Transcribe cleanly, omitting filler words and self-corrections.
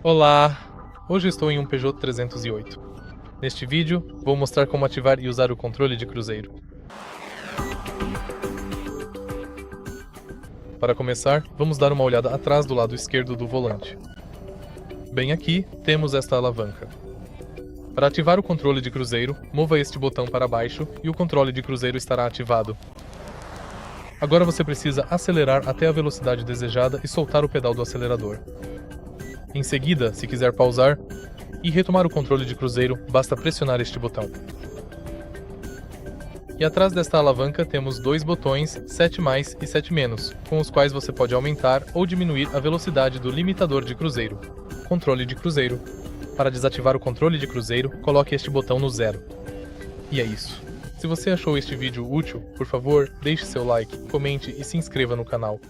Olá! Hoje estou em um Peugeot 308. Neste vídeo, vou mostrar como ativar e usar o controle de cruzeiro. Para começar, vamos dar uma olhada atrás do lado esquerdo do volante. Bem aqui, temos esta alavanca. Para ativar o controle de cruzeiro, mova este botão para baixo e o controle de cruzeiro estará ativado. Agora você precisa acelerar até a velocidade desejada e soltar o pedal do acelerador. Em seguida, se quiser pausar e retomar o controle de cruzeiro, basta pressionar este botão. E atrás desta alavanca temos dois botões 7 mais e 7 menos, com os quais você pode aumentar ou diminuir a velocidade do limitador de cruzeiro. Controle de cruzeiro. Para desativar o controle de cruzeiro, coloque este botão no 0. E é isso. Se você achou este vídeo útil, por favor, deixe seu like, comente e se inscreva no canal.